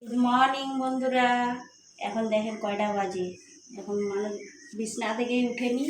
Good morning বন্ধুরা। এখন দেখেন কয়টা বাজে। এখন বিছনা থেকেই উঠেনি,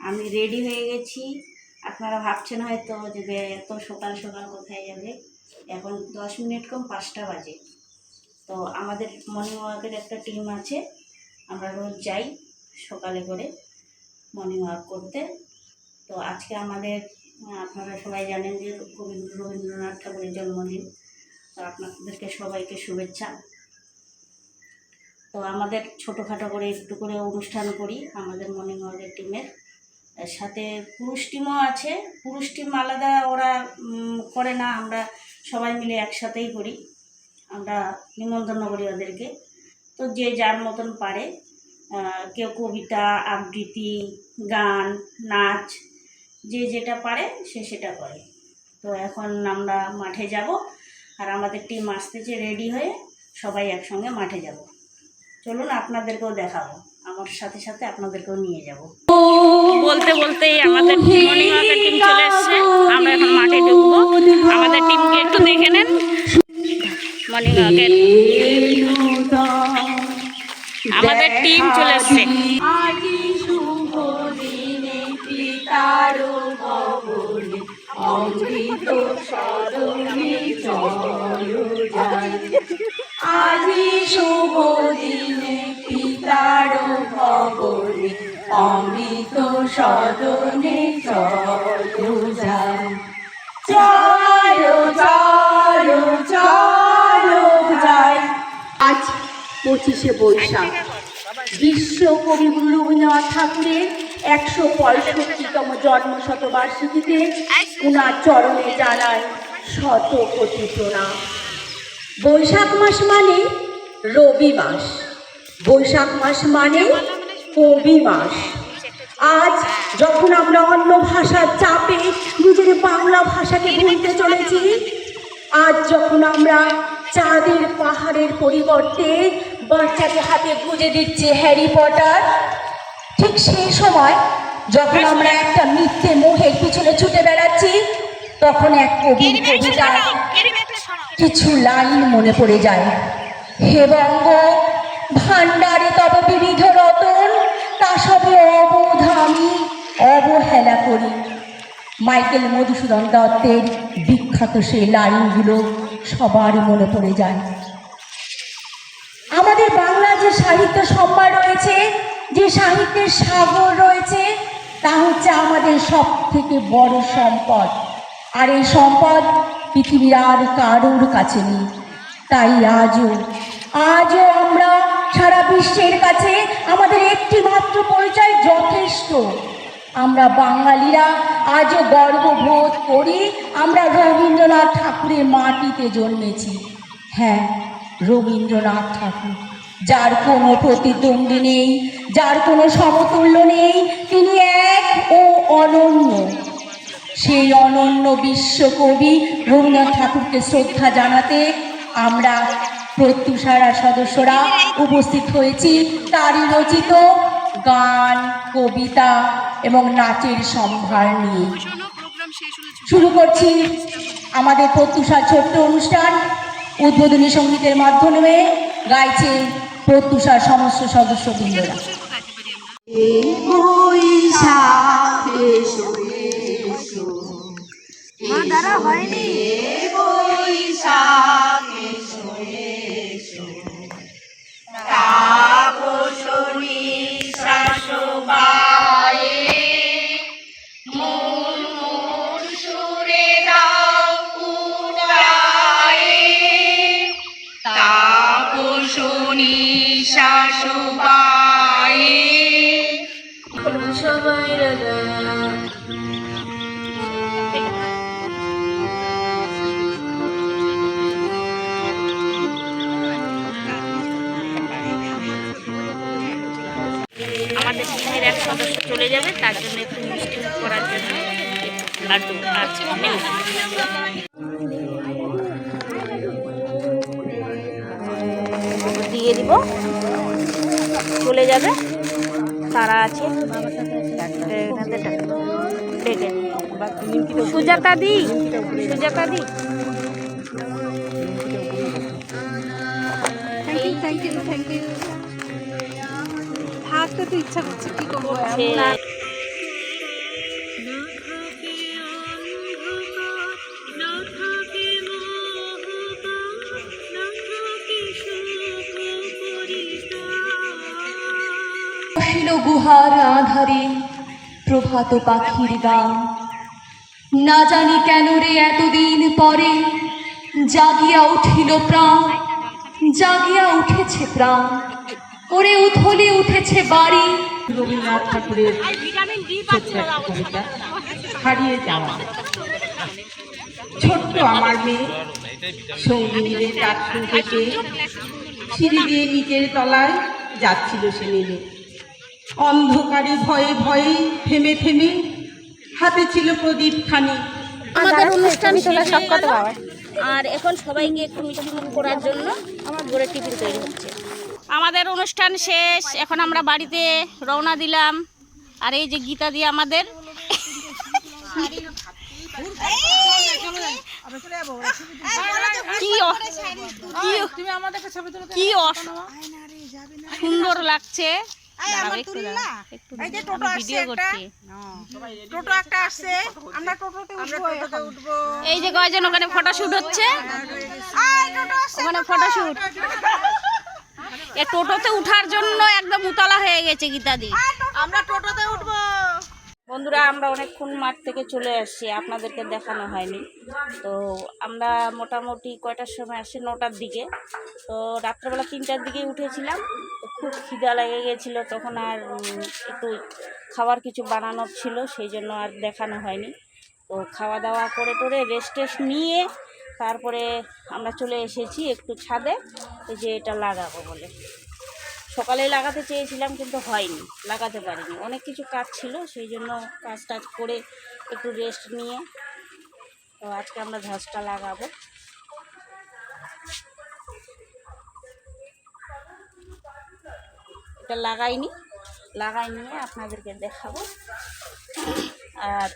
আমি রেডি হয়ে গেছি। আপনারা ভাবছেন হয়তো যে এত সকাল সকাল কোথায় যাবে। এখন 10 মিনিট কম 5টা বাজে। তো আমাদের মর্নিং ওয়াকের একটা টিম আছে, আমরা রোজ যাই সকালে করে মর্নিং ওয়াক করতে। তো আজকে আমাদের আপনারা সবাই জানেন যে কবি রবীন্দ্রনাথ ঠাকুরের জন্মদিন। তো আপনাদেরকে সবাইকে শুভেচ্ছা। তো আমাদের ছোটোখাটো করে একটু করে অনুষ্ঠান করি আমাদের মর্নিং ওয়াকের টিমের সাথে। পুরুষ টিমও আছে, পুরুষ টিম আলাদা ওরা করে না, আমরা সবাই মিলে একসাথেই করি। আমরা নিমন্ত্রণ করি ওদেরকে। তো যে যার মতন পারে, কেউ কবিতা আবৃত্তি, গান, নাচ, যে যেটা পারে সে সেটা করে। তো এখন আমরা মাঠে যাব, আর আমাদের টিম আসতেছে রেডি হয়ে, সবাই একসঙ্গে মাঠে যাব। চলুন আপনাদেরকেও দেখাবো, আমার সাথে সাথে আপনাদেরকেও নিয়ে যাব। বলতে বলতেই আমাদের মর্নিং ওয়াকের টিম চলে এসছে, আমরা এখন মাঠে ঢুকবো। আমাদের টিমকে একটু দেখে নেন। মর্নিং ওয়াকের আমাদের টিম চলে এসছে। আজি শুভ দিনে পিতার ভবনে অমৃত সদনে চলো যাই। আজি শুভ দিনে পিতার ভবনে অমৃত সদনে চলো যাই। চলো চলো চলো যাই। আজ 25শে বৈশাখ, বিশ্বকবি রবীন্দ্রনাথ ঠাকুরের 165তম জন্মশতবার্ষিকীতে উনার চরণে জানাই শত কোটি প্রণাম। বৈশাখ মাস মানে রবি মাস, বৈশাখ মাস মানে কবি মাস। আজ যখন আমরা অন্য ভাষার চাপে নিজের বাংলা ভাষাকে ভুলতে চলেছি, আজ যখন আমরা চাঁদের পাহাড়ের পরিবর্তে বাচ্চাদের হাতে গুঁজে দিচ্ছে হ্যারি পটার, ঠিক সেই সময় যখন আমরা একটা মিথ্যে মোহের পিছনে ছুটে বেড়াচ্ছি, তখন এক কবির কবিতার কিছু লাইন মনে পড়ে যায়। হে বঙ্গ ভাণ্ডারে তব বিবিধ রতন, তা সবে অবোধ আমি অবহেলা করি। মাইকেল মধুসূদন দত্তের বিখ্যাত সেই লাইনগুলো সবার মনে পড়ে যায়। আমাদের বাংলা যে সাহিত্য সম্ভার রয়েছে, যে সাহিত্যের সাগর রয়েছে, তা হচ্ছে আমাদের সব থেকে বড় সম্পদ। আর এই সম্পদ পৃথিবীর আর কারোর কাছে নেই। তাই আজও আমরা সারা বিশ্বের কাছে আমাদের একটি মাত্র পরিচয় যথেষ্ট। আমরা বাঙালিরা আজও গর্ববোধ করি আমরা রবীন্দ্রনাথ ঠাকুরের মাটিতে জন্মেছি। হ্যাঁ, রবীন্দ্রনাথ ঠাকুর, যার কোনো প্রতিদ্বন্দ্বী নেই, যার কোনো সমতুল্য নেই, তিনি এক ও অনন্য। সেই অনন্য বিশ্বকবি রবীন্দ্রনাথ ঠাকুরকে শ্রদ্ধা জানাতে আমরা প্রত্যুষারা সদস্যরা উপস্থিত হয়েছি তারই রচিত গান, কবিতা এবং নাচের সম্ভার নিয়ে। শুরু করছি আমাদের প্রত্যুষার ছোট্ট অনুষ্ঠান। উদ্বোধনী সঙ্গীতের মাধ্যমে গাইছে প্রত্যুষার সমস্ত সদস্যবৃন্দরা। হয়নি সবাই আমাদের টিমের এক সদস্য চলে যাবে, তার জন্য একটু মিষ্টি করার জন্য লাড্ডু দিয়ে দিব, চলে যাবে। তারা আছে সুজাতা দি, সুজাতা দি থ্যাংক ইউ থ্যাংক ইউ। থাকতে তো ইচ্ছা করছে, কি করবো সে এমন আর। ছিল গুহার আধারে প্রভাত পাখির গান, না জানি কেন রে এতদিন পরে জাগিয়া উঠিল প্রাণ, জাগিয়া উঠেছে প্রাণ, ওরে উথলে উঠেছে বাড়ি। রবীন্দ্রনাথ ঠাকুরের ছোট্ট একটা কবিতা, হারিয়ে যাওয়া। ছোট্ট আমার মেয়ে সঙ্গী মিলে ক্লাসরুম থেকে সিঁড়ি দিয়ে নিচের তলায় যাচ্ছিল সে নেমে। অন্ধকারে ভয়ে ভয়ে থেমে থেমে হাতে ছিল প্রদীপ খানি। আমাদের অনুষ্ঠান শেষ হয়ে গেল, আর এখন সবাইকে একটু মিষ্টি মুখ করার জন্য আমার ঘরে টিফিন তৈরি হচ্ছে। আমাদের অনুষ্ঠান শেষ, এখন আমরা বাড়িতে রওনা দিলাম। আর এই যে গীতা দি আমাদের কি সুন্দর লাগছে। এই যে কয়জন ওখানে ফটোশুট হচ্ছে, ওখানে ফটোশুট। এই টোটোতে উঠার জন্য একদম উতলা হয়ে গেছে গীতাদি। আমরা টোটোতে উঠবো। বন্ধুরা, আমরা অনেকক্ষণ মাঠ থেকে চলে আসছি, আপনাদেরকে দেখানো হয়নি। তো আমরা মোটামুটি কয়টার সময় আসি, 9টার দিকে। তো রাত্রেবেলা 3টার দিকে উঠেছিলাম। তো খুব খিদা লেগে গেছিলো, তখন আর একটু খাবার কিছু বানানোর ছিল, সেই জন্য আর দেখানো হয়নি। তো খাওয়া দাওয়া করে টোরে রেস্ট টেস্ট নিয়ে তারপরে আমরা চলে এসেছি একটু ছাদে, এই যে এটা লাগাবো বলে। সকালে লাগাতে চেয়েছিলাম কিন্তু হয়নি, লাগাতে পারিনি, অনেক কিছু কাজ ছিল, সেই জন্য কাজ টাজ করে একটু রেস্ট নিয়ে তো আজকে আমরা ঘাসটা লাগাবো। এটা লাগাই নিয়ে আপনাদেরকে দেখাবো। আর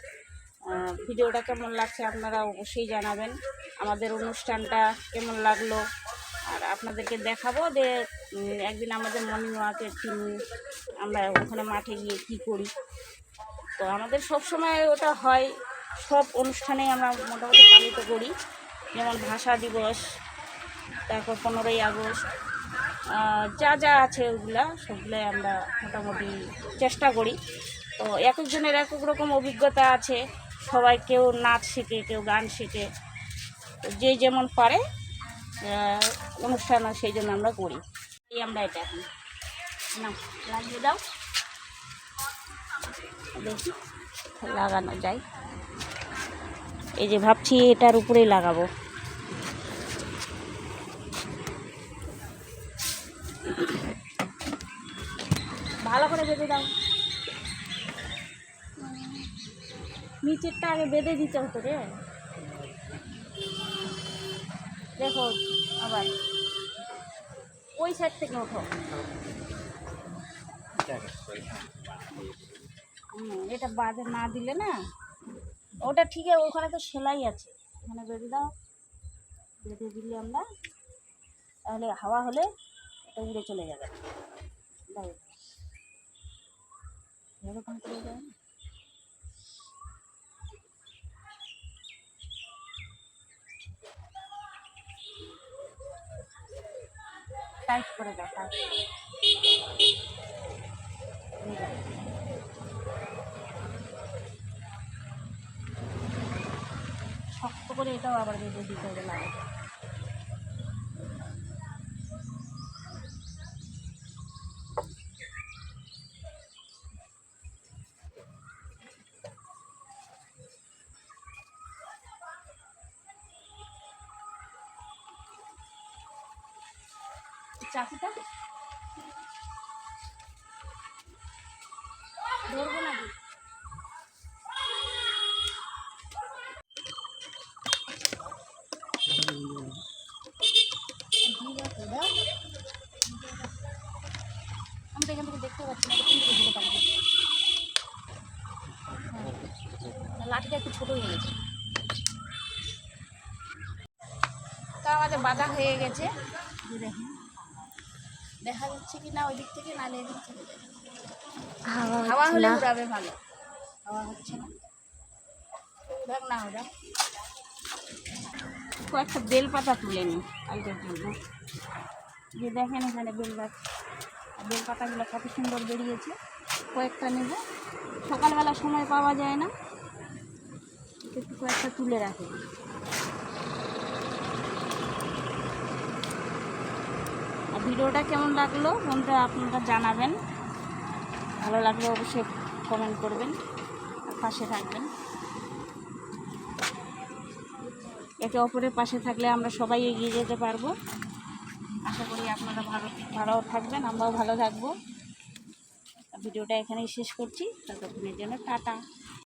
ভিডিওটা কেমন লাগছে আপনারা অবশ্যই জানাবেন, আমাদের অনুষ্ঠানটা কেমন লাগলো। আর আপনাদেরকে দেখাবো যে একদিন আমাদের মর্নিং ওয়াকের টিম আমরা ওখানে মাঠে গিয়ে কী করি। তো আমাদের সব সময় ওটা হয়, সব অনুষ্ঠানেই আমরা মোটামুটি পালিত করি। যেমন ভাষা দিবস, তারপর 15ই আগস্ট, যা যা আছে ওগুলা সবগুলাই আমরা মোটামুটি চেষ্টা করি। তো এক একজনের এক এক রকম অভিজ্ঞতা আছে, সবাই কেউ নাচ শেখে, কেউ গান শেখে, যে যেমন পারে অনুষ্ঠান, সেই জন্য আমরা করি। এই আমরা এটা এখন না লাগিয়ে দাও, দেখি লাগানো যায়। এই যে ভাবছি এটার উপরেই লাগাবো। ভালো করে বেঁধে দাও, নিচেরটা আগে বেঁধে দিতে হতো রে। দেখো আবার ওই সাইড থেকে ওঠো। এটা বাদে না দিলে না, ওটা ঠিক আছে, ওখানে তো সেলাই আছে, ওখানে বেঁধে দাও। বেঁধে দিলে আমরা, তাহলে হাওয়া হলে এটা উড়ে চলে যাবে। এরকম করে যায়, টাইট করে দাও, টাইট। শক্ত করে এটাও আবার বেঁধে দিতে হবে লাগে। চাকুটা ধরবো নাকি? আমি তো এখান থেকে দেখতে পাচ্ছি না, দিতে পারবো। লাঠিটা একটু ছোট হয়ে গেছে, তা আমাদের বাঁধা হয়ে গেছে। দেখুন দেখা যাচ্ছে কি না ওই দিক থেকে, নাহলে এদিক থেকে দেখা যাচ্ছে। হাওয়া হাওয়া হচ্ছে হলে না। উড়াবে ভালো, হাওয়া হচ্ছে না, উড়াক না উড়াক। কয়েকটা বেলপাতা তুলে নিই কালকের জন্য। যে দেখেন এখানে বেলপাতাগুলো কত সুন্দর বেরিয়েছে, কয়েকটা নেব। সকালবেলা সময় পাওয়া যায় না, একটু কয়েকটা তুলে রাখি। আর ভিডিওটা কেমন লাগলো বন্ধুরা আপনারা জানাবেন, ভালো লাগলে অবশ্যই কমেন্ট করবেন আর পাশে থাকবেন। একে অপরের পাশে থাকলে আমরা সবাই এগিয়ে যেতে পারবো। আশা করি আপনারা ভালো থাকবেন, আমরাও ভালো থাকবো। ভিডিওটা এখানেই শেষ করছি, ততক্ষণের জন্য টাটা।